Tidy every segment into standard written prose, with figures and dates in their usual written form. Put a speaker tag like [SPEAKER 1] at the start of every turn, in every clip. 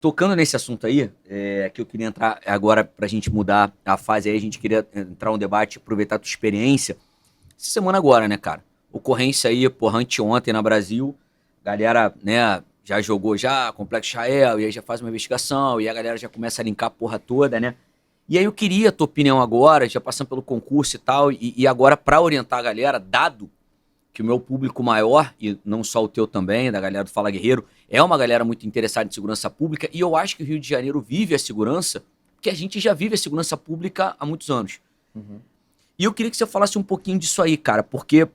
[SPEAKER 1] Tocando nesse assunto aí, que eu queria entrar agora pra gente mudar a fase aí, a gente queria entrar um debate, aproveitar a tua experiência. Essa semana agora, né, cara? Ocorrência aí, porra, anteontem na Brasil, galera, né, já jogou já, Complexo Israel, e aí já faz uma investigação, e a galera já começa a linkar a porra toda, né? E aí eu queria a tua opinião agora, já passando pelo concurso e tal, e agora pra orientar a galera, dado que o meu público maior, e não só o teu também, da galera do Fala Guerreiro, é uma galera muito interessada em segurança pública, e eu acho que o Rio de Janeiro vive a segurança, porque a gente já vive a segurança pública há muitos anos.
[SPEAKER 2] Uhum.
[SPEAKER 1] E eu queria que você falasse um pouquinho disso aí, cara, porque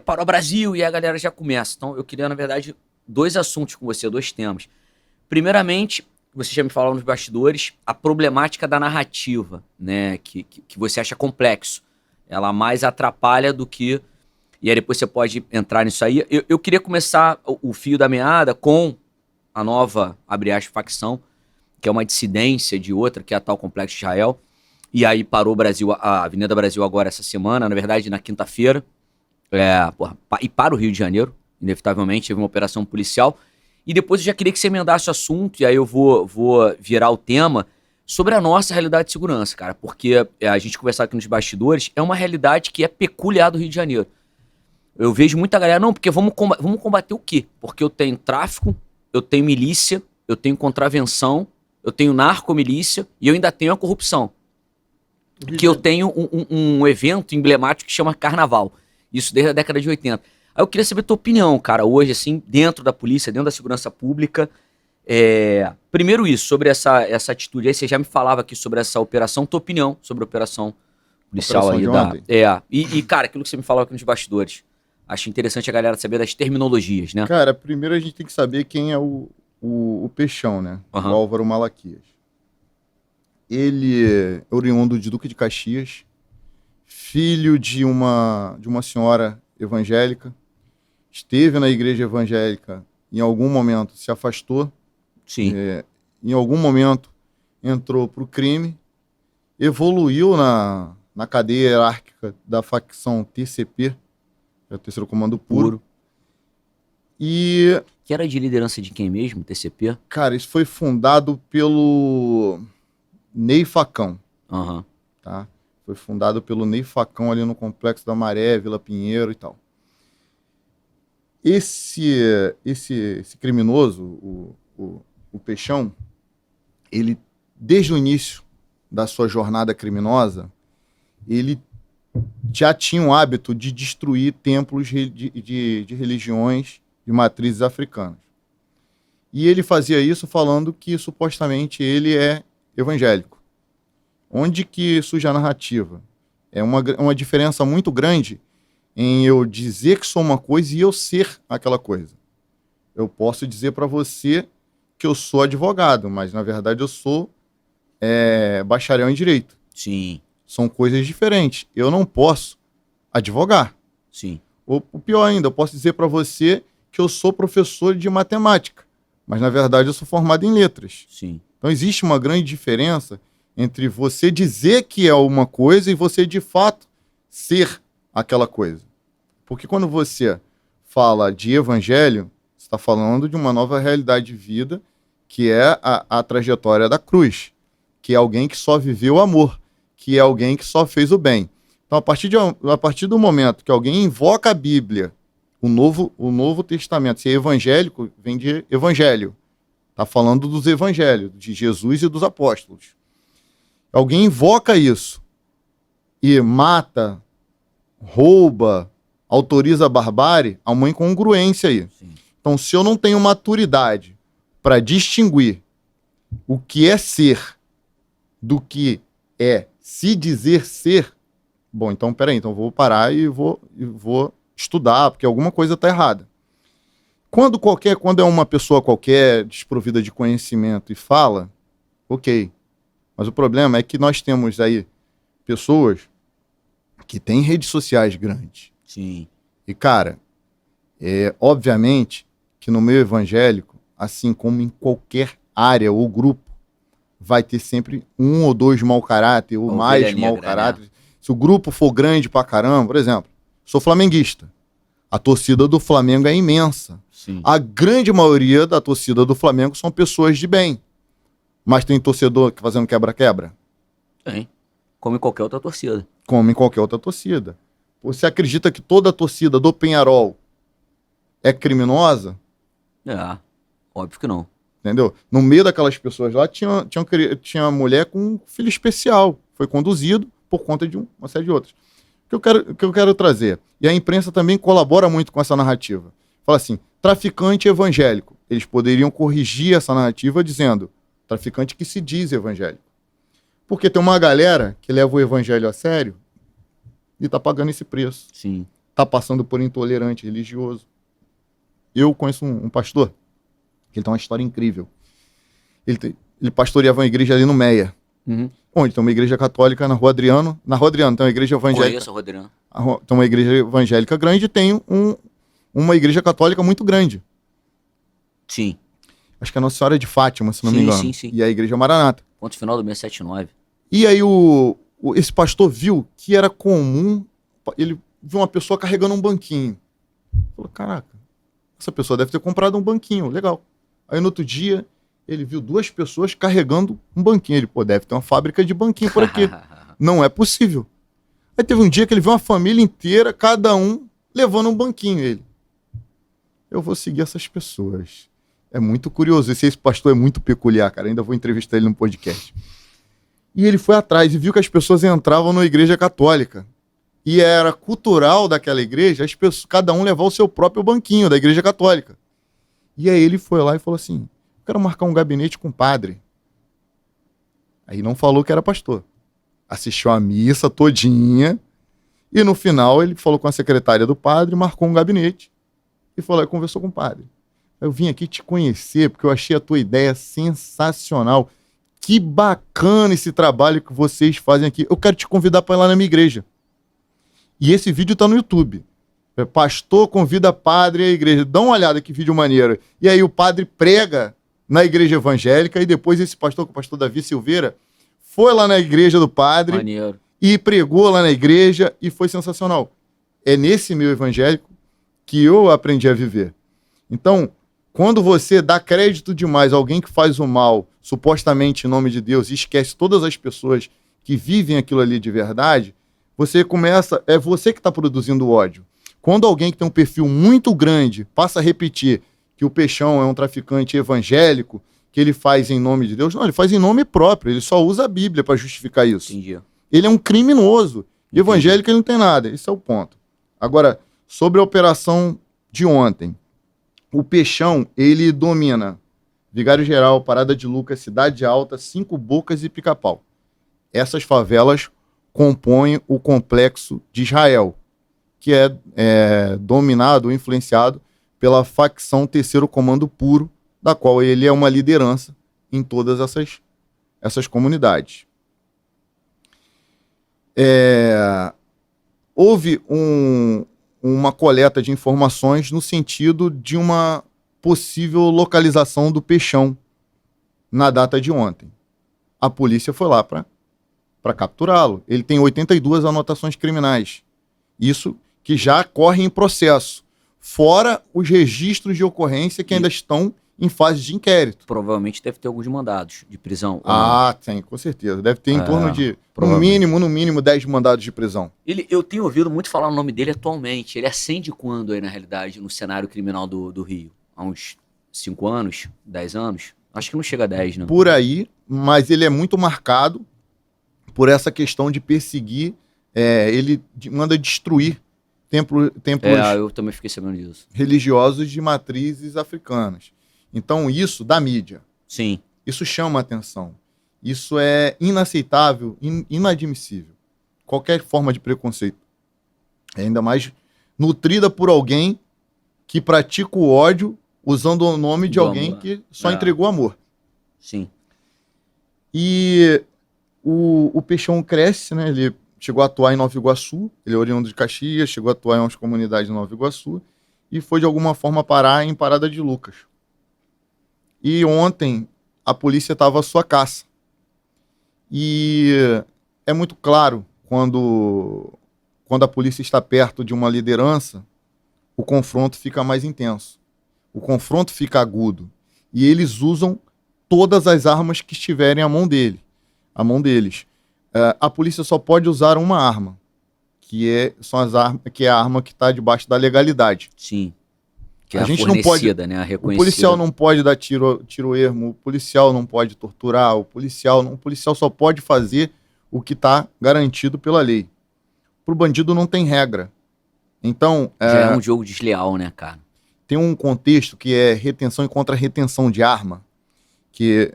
[SPEAKER 1] para o Brasil e a galera já começa. Então eu queria, na verdade, dois assuntos com você, dois temas. Primeiramente, você já me falou nos bastidores, a problemática da narrativa, né, que você acha complexo. Ela mais atrapalha do que. E aí depois você pode entrar nisso aí. Eu queria começar o fio da meada com a nova, abre aspas, facção, que é uma dissidência de outra, que é a tal Complexo Israel. E aí parou o Brasil, a Avenida Brasil agora essa semana, na verdade na quinta-feira. E para o Rio de Janeiro, inevitavelmente, teve uma operação policial. E depois eu já queria que você emendasse o assunto, e aí eu vou virar o tema sobre a nossa realidade de segurança, cara. Porque a gente conversar aqui nos bastidores, é uma realidade que é peculiar do Rio de Janeiro. Eu vejo muita galera, não, porque vamos combater o quê? Porque eu tenho tráfico, eu tenho milícia, eu tenho contravenção, eu tenho narcomilícia e eu ainda tenho a corrupção. Que eu tenho um evento emblemático que chama Carnaval. Isso desde a década de 80. Aí eu queria saber a tua opinião, cara, hoje, assim, dentro da polícia, dentro da segurança pública. Primeiro isso, sobre essa atitude. Aí você já me falava aqui sobre essa operação, tua opinião sobre a operação policial
[SPEAKER 2] Operação
[SPEAKER 1] aí
[SPEAKER 2] de
[SPEAKER 1] da.
[SPEAKER 2] ontem.
[SPEAKER 1] Cara, aquilo que você me falava aqui nos bastidores. Acho interessante a galera saber das terminologias, né?
[SPEAKER 2] Cara, primeiro a gente tem que saber quem é o Peixão, né? O
[SPEAKER 1] Aham.
[SPEAKER 2] Álvaro Malaquias. Ele é oriundo de Duque de Caxias, filho de uma senhora evangélica, esteve na igreja evangélica, em algum momento se afastou,
[SPEAKER 1] Sim.
[SPEAKER 2] em algum momento entrou para o crime, evoluiu na cadeia hierárquica da facção TCP, que é o Terceiro Comando Puro,
[SPEAKER 1] Puro.
[SPEAKER 2] e,
[SPEAKER 1] Que era de liderança de quem mesmo? TCP?
[SPEAKER 2] cara, isso foi fundado pelo Ney Facão,
[SPEAKER 1] Aham.
[SPEAKER 2] tá? Foi fundado pelo Ney Facão ali no Complexo da Maré, Vila Pinheiro e tal. Esse criminoso, o Peixão, ele, desde o início da sua jornada criminosa, ele já tinha o hábito de destruir templos de religiões de matrizes africanas. E ele fazia isso falando que supostamente ele é evangélico. Onde que surge a narrativa? É uma diferença muito grande em eu dizer que sou uma coisa e eu ser aquela coisa. Eu posso dizer para você que eu sou advogado, mas na verdade eu sou bacharel em direito.
[SPEAKER 1] Sim,
[SPEAKER 2] São coisas diferentes. Eu não posso advogar.
[SPEAKER 1] sim,
[SPEAKER 2] O pior ainda, eu posso dizer para você que eu sou professor de matemática, mas na verdade eu sou formado em letras.
[SPEAKER 1] sim.
[SPEAKER 2] Então existe uma grande diferença entre você dizer que é uma coisa e você de fato ser aquela coisa. Porque quando você fala de evangelho, você está falando de uma nova realidade de vida, que é a trajetória da cruz, que é alguém que só viveu o amor, que é alguém que só fez o bem. Então, a partir do momento que alguém invoca a Bíblia, o Novo Testamento, se é evangélico, vem de evangelho. Está falando dos evangelhos, de Jesus e dos apóstolos. Alguém invoca isso e mata, rouba, autoriza a barbárie, há uma incongruência aí.
[SPEAKER 1] Sim.
[SPEAKER 2] Então, se eu não tenho maturidade para distinguir o que é ser do que é se dizer ser, bom, então peraí, então eu vou parar e vou estudar, porque alguma coisa está errada. Quando é uma pessoa qualquer, desprovida de conhecimento e fala, ok. Mas o problema é que nós temos aí pessoas que têm redes sociais grandes.
[SPEAKER 1] Sim.
[SPEAKER 2] E, cara, obviamente que no meio evangélico, assim como em qualquer área ou grupo, vai ter sempre um ou dois mau caráter, ou
[SPEAKER 1] A
[SPEAKER 2] mais
[SPEAKER 1] ovelha
[SPEAKER 2] mau
[SPEAKER 1] negra,
[SPEAKER 2] caráter.
[SPEAKER 1] né?
[SPEAKER 2] Se o grupo for grande pra caramba, por exemplo, sou flamenguista. A torcida do Flamengo é imensa.
[SPEAKER 1] Sim.
[SPEAKER 2] A grande maioria da torcida do Flamengo são pessoas de bem. Mas tem torcedor fazendo quebra-quebra?
[SPEAKER 1] Tem. Como em qualquer outra torcida.
[SPEAKER 2] Como em qualquer outra torcida. Você acredita que toda a torcida do Penharol é criminosa?
[SPEAKER 1] É, óbvio que não.
[SPEAKER 2] Entendeu? No meio daquelas pessoas lá tinha uma mulher com um filho especial. Foi conduzido por conta de uma série de outras. O que eu quero trazer. E a imprensa também colabora muito com essa narrativa. Fala assim, traficante evangélico. Eles poderiam corrigir essa narrativa dizendo traficante que se diz evangélico. Porque tem uma galera que leva o evangelho a sério e tá pagando esse preço.
[SPEAKER 1] Sim.
[SPEAKER 2] Tá passando por intolerante religioso. Eu conheço um pastor que ele tem uma história incrível. Ele pastoreava uma igreja ali no Meia.
[SPEAKER 1] Uhum.
[SPEAKER 2] Onde tem uma igreja católica na Rua Adriano. Na Rua Adriano tem uma igreja evangélica.
[SPEAKER 1] Conheço a Rodrigo.
[SPEAKER 2] Tem uma igreja evangélica grande e tem uma igreja católica muito grande.
[SPEAKER 1] Sim.
[SPEAKER 2] Acho que é Nossa Senhora de Fátima, se não me engano.
[SPEAKER 1] Sim.
[SPEAKER 2] E a igreja Maranata.
[SPEAKER 1] Ponto final do 679.
[SPEAKER 2] E aí esse pastor viu que era comum, ele viu uma pessoa carregando um banquinho. Falou, caraca, essa pessoa deve ter comprado um banquinho, legal. Aí no outro dia, ele viu 2 pessoas carregando um banquinho. Ele, deve ter uma fábrica de banquinho por aqui. Não é possível. Aí teve um dia que ele viu uma família inteira, cada um levando um banquinho. Ele, eu vou seguir essas pessoas. É muito curioso. Esse pastor é muito peculiar, cara. Ainda vou entrevistar ele no podcast. E ele foi atrás e viu que as pessoas entravam na igreja católica. E era cultural daquela igreja, cada um levar o seu próprio banquinho da igreja católica. E aí ele foi lá e falou assim, quero marcar um gabinete com o padre. Aí não falou que era pastor. Assistiu a missa todinha. E no final ele falou com a secretária do padre, marcou um gabinete. E foi lá e conversou com o padre. Eu vim aqui te conhecer porque eu achei a tua ideia sensacional. Que bacana esse trabalho que vocês fazem aqui. Eu quero te convidar para ir lá na minha igreja. E esse vídeo está no YouTube. Pastor convida padre à igreja. Dá uma olhada que vídeo maneiro. E aí o padre prega na igreja evangélica e depois esse pastor, o pastor Davi Silveira, foi lá na igreja do padre
[SPEAKER 1] Maneiro.
[SPEAKER 2] E pregou lá na igreja e foi sensacional. É nesse meio evangélico que eu aprendi a viver. Então, quando você dá crédito demais a alguém que faz o mal, supostamente em nome de Deus, e esquece todas as pessoas que vivem aquilo ali de verdade, você começa... É você que está produzindo ódio. Quando alguém que tem um perfil muito grande passa a repetir que o Peixão é um traficante evangélico, que ele faz em nome de Deus, não, ele faz em nome próprio, ele só usa a Bíblia para justificar isso.
[SPEAKER 1] Entendi.
[SPEAKER 2] Ele é um criminoso. E evangélico ele não tem nada. Esse é o ponto. Agora, sobre a operação de ontem. O Peixão, ele domina Vigário Geral, Parada de Lucas, Cidade Alta, Cinco Bocas e Pica-Pau. Essas favelas compõem o complexo de Israel, que é dominado, influenciado pela facção Terceiro Comando Puro, da qual ele é uma liderança em todas essas comunidades. Houve uma coleta de informações no sentido de uma possível localização do Peixão na data de ontem. A polícia foi lá para capturá-lo. Ele tem 82 anotações criminais. Isso que já corre em processo. Fora os registros de ocorrência que ainda estão em fase de inquérito.
[SPEAKER 1] Provavelmente deve ter alguns mandados de prisão.
[SPEAKER 2] Tem, com certeza. Deve ter em torno de, no mínimo, 10 mandados de prisão.
[SPEAKER 1] Eu tenho ouvido muito falar o nome dele atualmente. Ele acende quando aí, na realidade, no cenário criminal do Rio? Há uns 5 anos? 10 anos? Acho que não chega a 10, não.
[SPEAKER 2] Por aí, mas ele é muito marcado por essa questão de perseguir. Ele manda destruir templos
[SPEAKER 1] eu também fiquei sabendo disso.
[SPEAKER 2] religiosos de matrizes africanas. Então, isso da mídia.
[SPEAKER 1] Sim.
[SPEAKER 2] Isso chama a atenção. Isso é inaceitável, inadmissível. Qualquer forma de preconceito. Ainda mais nutrida por alguém que pratica o ódio usando o nome de alguém que só entregou amor.
[SPEAKER 1] Sim.
[SPEAKER 2] E o Peixão cresce, né? Ele chegou a atuar em Nova Iguaçu, ele é oriundo de Caxias, chegou a atuar em umas comunidades de Nova Iguaçu e foi de alguma forma parar em Parada de Lucas. E ontem a polícia estava à sua caça. E é muito claro quando a polícia está perto de uma liderança, o confronto fica mais intenso. O confronto fica agudo. E eles usam todas as armas que estiverem à mão deles. A polícia só pode usar uma arma, que é a arma que está debaixo da legalidade.
[SPEAKER 1] Sim. Que é
[SPEAKER 2] A
[SPEAKER 1] a
[SPEAKER 2] gente não pode-
[SPEAKER 1] fornecida, né? A
[SPEAKER 2] O
[SPEAKER 1] reconhecida.
[SPEAKER 2] policial não pode dar tiro ermo, o policial não pode torturar, o policial só pode fazer o que está garantido pela lei. Para o bandido não tem regra. Então,
[SPEAKER 1] Já é um jogo desleal, né, cara?
[SPEAKER 2] tem um contexto que é retenção e contra-retenção de arma, que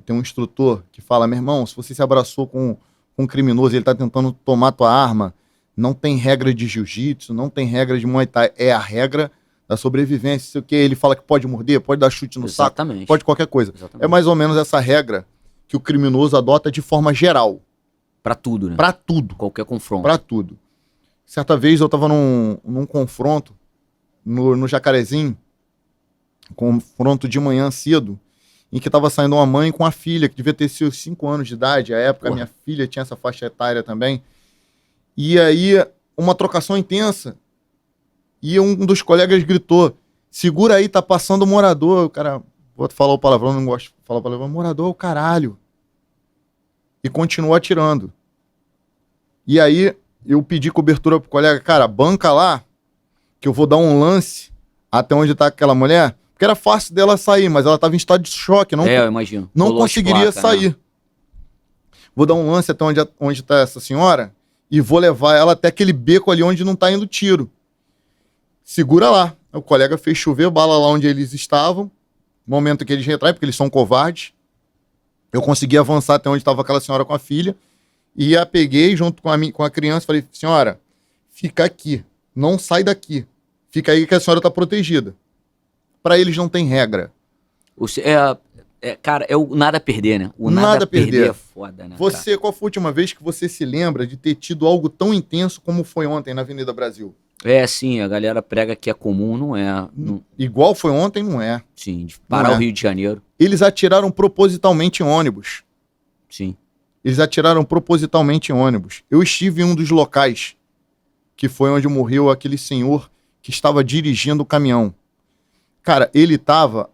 [SPEAKER 2] tem um instrutor que fala, meu irmão, se você se abraçou com um criminoso e ele está tentando tomar tua arma, não tem regra de jiu-jitsu, não tem regra de Muay Thai, é a regra da sobrevivência. Sei o que ele fala que pode morder, pode dar chute no saco,
[SPEAKER 1] Exatamente.
[SPEAKER 2] pode qualquer coisa.
[SPEAKER 1] Exatamente.
[SPEAKER 2] É mais ou menos essa regra que o criminoso adota de forma geral,
[SPEAKER 1] Pra tudo, né?
[SPEAKER 2] para tudo.
[SPEAKER 1] Qualquer confronto.
[SPEAKER 2] Pra tudo. Certa vez eu tava num confronto no Jacarezinho, confronto de manhã cedo, em que tava saindo uma mãe com a filha, que devia ter seus 5 anos de idade. À época,
[SPEAKER 1] Porra.
[SPEAKER 2] minha filha tinha essa faixa etária também. E aí, uma trocação intensa. E um dos colegas gritou: segura aí, tá passando o morador. O cara, vou falar o palavrão, não gosto de falar o palavrão. Morador é o caralho. E continuou atirando. E aí, eu pedi cobertura pro colega, cara, banca lá, que eu vou dar um lance até onde tá aquela mulher, porque era fácil dela sair, mas ela tava em estado de choque, não,
[SPEAKER 1] eu imagino.
[SPEAKER 2] não
[SPEAKER 1] Colou as
[SPEAKER 2] conseguiria
[SPEAKER 1] placas,
[SPEAKER 2] sair.
[SPEAKER 1] né?
[SPEAKER 2] Vou dar um lance até onde tá essa senhora e vou levar ela até aquele beco ali onde não tá indo tiro. Segura lá. O colega fez chover bala lá onde eles estavam, momento que eles retraem, porque eles são covardes. Eu consegui avançar até onde estava aquela senhora com a filha. E a peguei junto com a criança e falei, senhora, fica aqui, não sai daqui. Fica aí que a senhora está protegida. Para eles não tem regra.
[SPEAKER 1] Cara, é o nada a perder, né? O
[SPEAKER 2] Nada
[SPEAKER 1] nada
[SPEAKER 2] a
[SPEAKER 1] a perder
[SPEAKER 2] perder.
[SPEAKER 1] é foda, né?
[SPEAKER 2] Você, qual foi a última vez que você se lembra de ter tido algo tão intenso como foi ontem na Avenida Brasil?
[SPEAKER 1] Cara? Sim, a galera prega que é comum, não é.
[SPEAKER 2] Igual foi ontem, não é.
[SPEAKER 1] Sim, de parar
[SPEAKER 2] Não é.
[SPEAKER 1] o Rio de Janeiro.
[SPEAKER 2] Eles atiraram propositalmente em ônibus.
[SPEAKER 1] Sim.
[SPEAKER 2] Eles atiraram propositalmente em ônibus. Eu estive em um dos locais, que foi onde morreu aquele senhor que estava dirigindo o caminhão. Cara, ele estava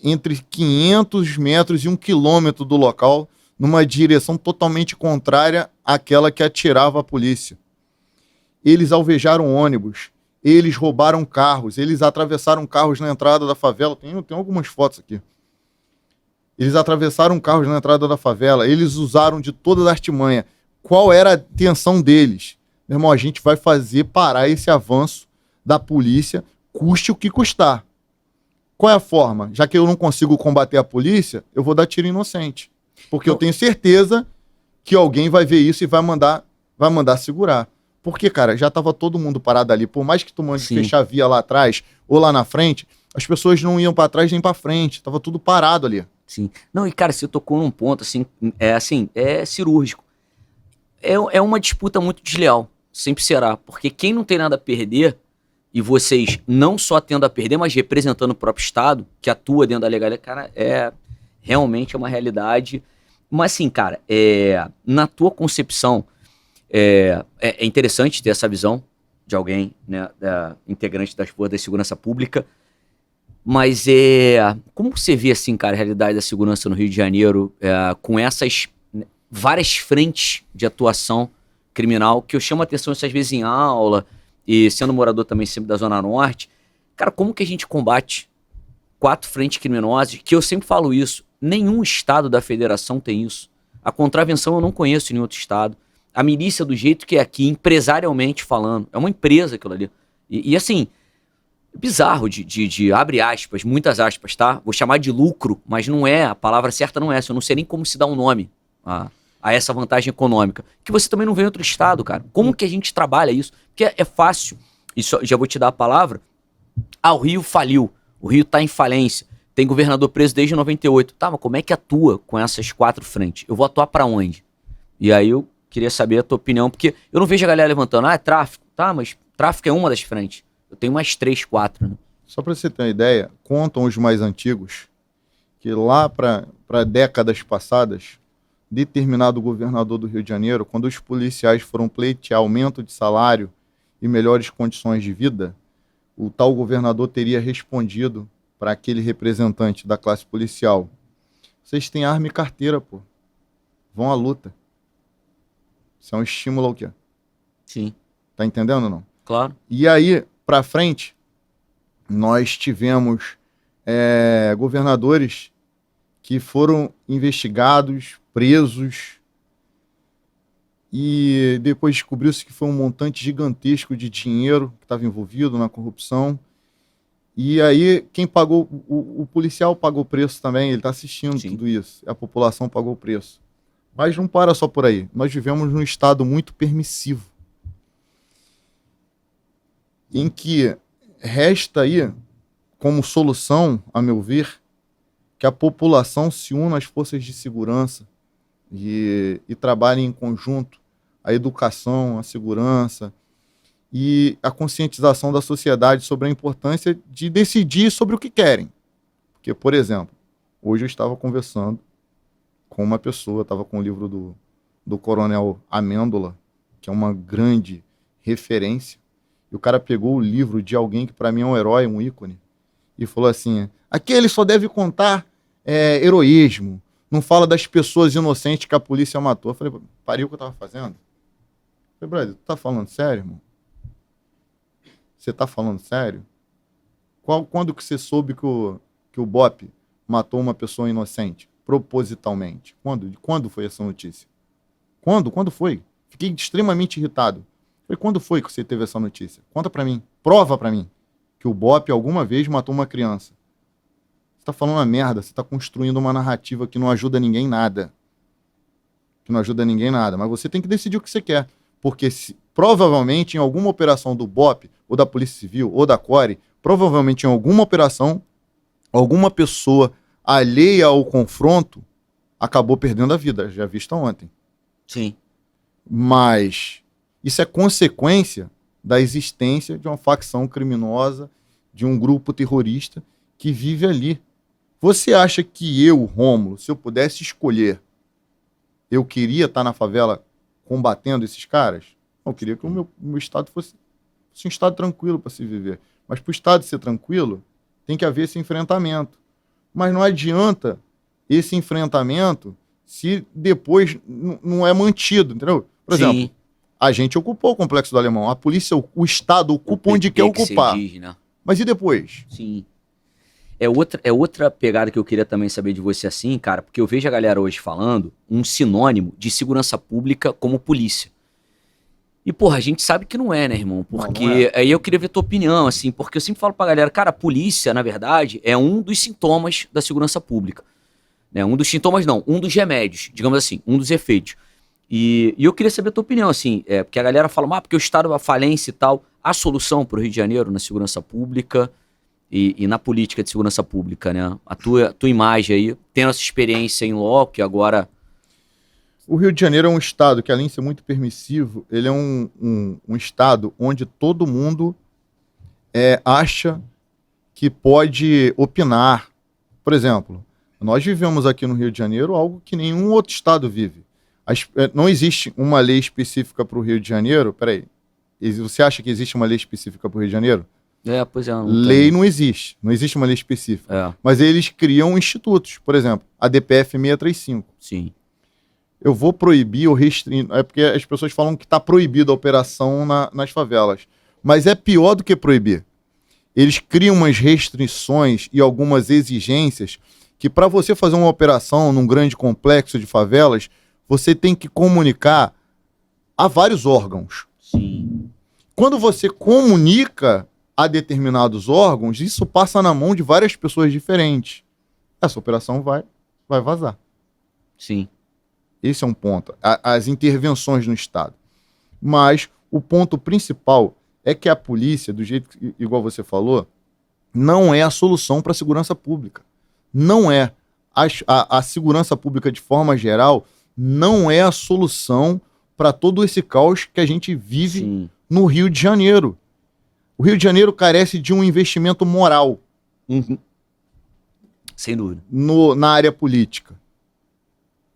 [SPEAKER 2] entre 500 metros e 1 quilômetro do local, numa direção totalmente contrária àquela que atirava a polícia. Eles alvejaram ônibus, eles roubaram carros, eles atravessaram carros na entrada da favela. Tem algumas fotos aqui. Eles atravessaram carros na entrada da favela, eles usaram de toda a artimanha. Qual era a intenção deles? Meu irmão, a gente vai fazer parar esse avanço da polícia, custe o que custar. Qual é a forma? Já que eu não consigo combater a polícia, eu vou dar tiro inocente. Porque eu tenho certeza que alguém vai ver isso e vai mandar segurar. Porque, cara, já estava todo mundo parado ali. Por mais que tu mande
[SPEAKER 1] Sim.
[SPEAKER 2] fechar a via lá atrás ou lá na frente, as pessoas não iam para trás nem para frente. Tava tudo parado ali.
[SPEAKER 1] Sim. Não, e cara, você tocou num ponto, é cirúrgico. É uma disputa muito desleal, sempre será, porque quem não tem nada a perder, e vocês não só tendo a perder, mas representando o próprio Estado, que atua dentro da legalidade, cara, realmente é uma realidade. Mas assim, cara, na tua concepção, é interessante ter essa visão de alguém, né, integrante das forças de segurança pública. Mas como você vê, assim, cara, a realidade da segurança no Rio de Janeiro com essas várias frentes de atuação criminal, que eu chamo a atenção essas vezes em aula, e sendo morador também sempre da Zona Norte. Cara, como que a gente combate 4 frentes criminosas? Que eu sempre falo isso, nenhum estado da federação tem isso. A contravenção eu não conheço em nenhum outro estado. A milícia do jeito que é aqui, empresarialmente falando, é uma empresa aquilo ali. E assim... bizarro de abre aspas, muitas aspas, tá? Vou chamar de lucro, mas não é, a palavra certa não é essa. Eu não sei nem como se dá um nome a essa vantagem econômica. Que você também não vê em outro estado, cara. Como que a gente trabalha isso? Porque é fácil, e já vou te dar a palavra, o Rio faliu, o Rio tá em falência, tem governador preso desde 98. Tá, mas como é que atua com essas 4 frentes? Eu vou atuar pra onde? E aí eu queria saber a tua opinião, porque eu não vejo a galera levantando, é tráfico, tá, mas tráfico é uma das frentes. Eu tenho mais 3, 4, né?
[SPEAKER 2] Só para você ter uma ideia, contam os mais antigos que lá para décadas passadas, determinado governador do Rio de Janeiro, quando os policiais foram pleitear aumento de salário e melhores condições de vida, o tal governador teria respondido para aquele representante da classe policial: Vocês têm arma e carteira, pô. Vão à luta. Isso é um estímulo ao quê?
[SPEAKER 1] Sim,
[SPEAKER 2] Tá entendendo ou não?
[SPEAKER 1] claro.
[SPEAKER 2] E aí, pra frente, nós tivemos governadores que foram investigados, presos, e depois descobriu-se que foi um montante gigantesco de dinheiro que estava envolvido na corrupção. E aí, quem pagou, o policial pagou o preço também, ele está assistindo
[SPEAKER 1] Sim.
[SPEAKER 2] tudo isso, a população pagou o preço. Mas não para só por aí, nós vivemos num estado muito permissivo, em que resta aí, como solução, a meu ver, que a população se una às forças de segurança e trabalhe em conjunto a educação, a segurança e a conscientização da sociedade sobre a importância de decidir sobre o que querem. Porque, por exemplo, hoje eu estava conversando com uma pessoa, estava com o livro do Coronel Amêndola, que é uma grande referência, e o cara pegou o livro de alguém que para mim é um herói, um ícone, e falou assim, aqui ele só deve contar heroísmo, não fala das pessoas inocentes que a polícia matou. Eu falei, pariu o que eu tava fazendo? Eu falei, brother, tu tá falando sério, irmão? Você tá falando sério? Quando que você soube que o BOP matou uma pessoa inocente? Propositalmente. Quando foi essa notícia? Quando foi? Fiquei extremamente irritado. Falei, quando foi que você teve essa notícia? Conta pra mim. Prova pra mim que o BOP alguma vez matou uma criança. Você tá falando uma merda. Você tá construindo uma narrativa que não ajuda ninguém em nada. Que não ajuda ninguém em nada. Mas você tem que decidir o que você quer. Porque provavelmente em alguma operação do BOP, ou da Polícia Civil, ou da CORE, provavelmente em alguma operação, alguma pessoa alheia ao confronto acabou perdendo a vida, já visto ontem.
[SPEAKER 1] Sim.
[SPEAKER 2] Mas isso é consequência da existência de uma facção criminosa, de um grupo terrorista que vive ali. Você acha que eu, Rômulo, se eu pudesse escolher, eu queria estar na favela combatendo esses caras? Eu queria que o meu estado fosse um estado tranquilo para se viver. Mas para o estado ser tranquilo, tem que haver esse enfrentamento. Mas não adianta esse enfrentamento se depois não é mantido, entendeu? Por exemplo, a gente ocupou o Complexo do Alemão. A polícia, o Estado ocupa onde quer ocupar. Diz, né? Mas e depois?
[SPEAKER 1] Sim. É outra pegada que eu queria também saber de você assim, cara, porque eu vejo a galera hoje falando um sinônimo de segurança pública como polícia. E, porra, a gente sabe que não é, né, irmão? Porque não é. Aí eu queria ver tua opinião, assim, porque eu sempre falo pra galera, cara, a polícia, na verdade, é um dos sintomas da segurança pública. Né? Um dos sintomas, não, um dos remédios, digamos assim, um dos efeitos. E eu queria saber a tua opinião, assim, porque a galera fala, porque o Estado é uma falência e tal. A solução pro Rio de Janeiro na segurança pública e na política de segurança pública, né? A tua imagem aí, tendo essa experiência em loco e agora...
[SPEAKER 2] O Rio de Janeiro é um estado que, além de ser muito permissivo, ele é um estado onde todo mundo acha que pode opinar. Por exemplo, nós vivemos aqui no Rio de Janeiro algo que nenhum outro estado vive. Não existe uma lei específica para o Rio de Janeiro. Peraí, você acha que existe uma lei específica para o Rio de Janeiro?
[SPEAKER 1] Pois é.
[SPEAKER 2] Lei não existe. Não existe uma lei específica. Mas eles criam institutos. Por exemplo, a DPF 635.
[SPEAKER 1] Sim.
[SPEAKER 2] Eu vou proibir ou restringir. É porque as pessoas falam que está proibida a operação nas favelas. Mas é pior do que proibir. Eles criam umas restrições e algumas exigências que, para você fazer uma operação num grande complexo de favelas, você tem que comunicar a vários órgãos.
[SPEAKER 1] Sim.
[SPEAKER 2] Quando você comunica a determinados órgãos, isso passa na mão de várias pessoas diferentes. Essa operação vai vazar.
[SPEAKER 1] Sim.
[SPEAKER 2] Esse é um ponto. As intervenções no Estado. Mas o ponto principal é que a polícia, do jeito que, igual você falou, não é a solução para a segurança pública. Não é. A segurança pública, de forma geral, não é a solução para todo esse caos que a gente vive Sim. no Rio de Janeiro. O Rio de Janeiro carece de um investimento moral.
[SPEAKER 1] Uhum. Sem dúvida.
[SPEAKER 2] Na área política.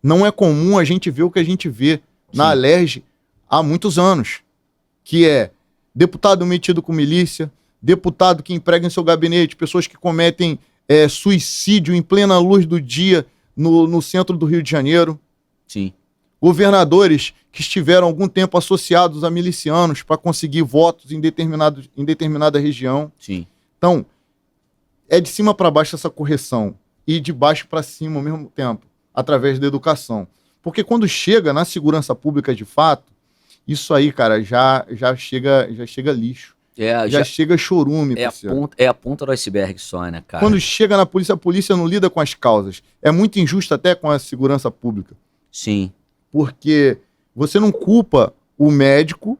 [SPEAKER 2] Não é comum a gente ver o que a gente vê Sim. na Alerj há muitos anos, que é deputado metido com milícia, deputado que emprega em seu gabinete pessoas que cometem suicídio em plena luz do dia no centro do Rio de Janeiro.
[SPEAKER 1] Sim.
[SPEAKER 2] Governadores que estiveram algum tempo associados a milicianos para conseguir votos em determinada região.
[SPEAKER 1] Sim.
[SPEAKER 2] Então, é de cima para baixo essa correção e de baixo para cima ao mesmo tempo, através da educação. Porque quando chega na segurança pública de fato, isso aí, cara, já chega lixo. Já chega chorume.
[SPEAKER 1] É a ponta do iceberg só, né, cara?
[SPEAKER 2] Quando chega na polícia, a polícia não lida com as causas. É muito injusto até com a segurança pública.
[SPEAKER 1] Sim.
[SPEAKER 2] Porque você não culpa o médico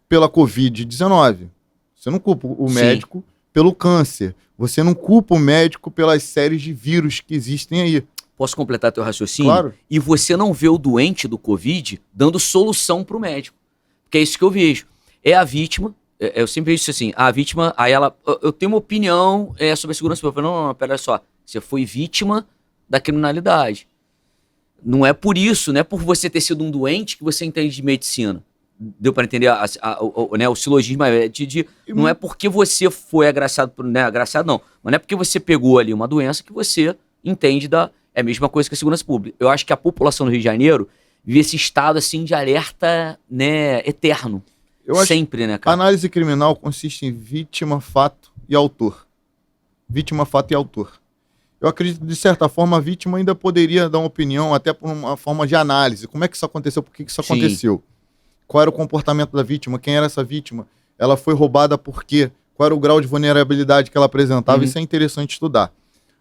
[SPEAKER 2] pela Covid-19. Você não culpa o médico pelo câncer. Você não culpa o médico pelas séries de vírus que existem aí.
[SPEAKER 1] Posso completar teu raciocínio?
[SPEAKER 2] Claro.
[SPEAKER 1] E você não vê o doente do Covid dando solução pro médico. Porque é isso que eu vejo. É a vítima, eu sempre vejo isso assim, a vítima, aí ela, eu tenho uma opinião sobre a segurança pública. Não, pera só, você foi vítima da criminalidade. Não é por isso, não é por você ter sido um doente que você entende de medicina. Deu para entender o silogismo não é porque você foi agraciado, agraciado não, mas não é porque você pegou ali uma doença que você entende é a mesma coisa que a segurança pública. Eu acho que a população do Rio de Janeiro vive esse estado assim de alerta, né, eterno. Sempre, né, cara?
[SPEAKER 2] Análise criminal consiste em vítima, fato e autor. Vítima, fato e autor. Eu acredito que, de certa forma, a vítima ainda poderia dar uma opinião, até por uma forma de análise. Como é que isso aconteceu? Por que isso aconteceu? Qual era o comportamento da vítima? Quem era essa vítima? Ela foi roubada por quê? Qual era o grau de vulnerabilidade que ela apresentava? Isso é interessante estudar.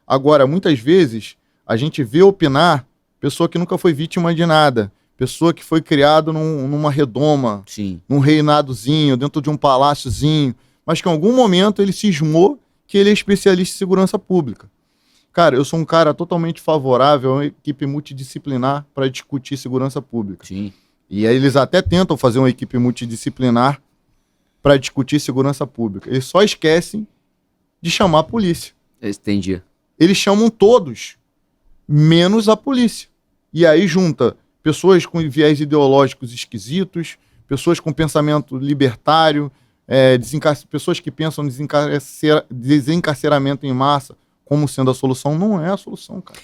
[SPEAKER 2] Agora, muitas vezes, a gente vê opinar pessoa que nunca foi vítima de nada. Pessoa que foi criado numa redoma, num reinadozinho, dentro de um paláciozinho, mas que em algum momento ele cismou que ele é especialista em segurança pública. Cara, eu sou um cara totalmente favorável a uma equipe multidisciplinar para discutir segurança pública.
[SPEAKER 1] Sim.
[SPEAKER 2] E aí eles até tentam fazer uma equipe multidisciplinar para discutir segurança pública. Eles só esquecem de chamar a polícia.
[SPEAKER 1] Entendi.
[SPEAKER 2] Eles chamam todos, menos a polícia. E aí junta pessoas com viés ideológicos esquisitos, pessoas com pensamento libertário, pessoas que pensam desencarceramento em massa como sendo a solução. Não é a solução, cara.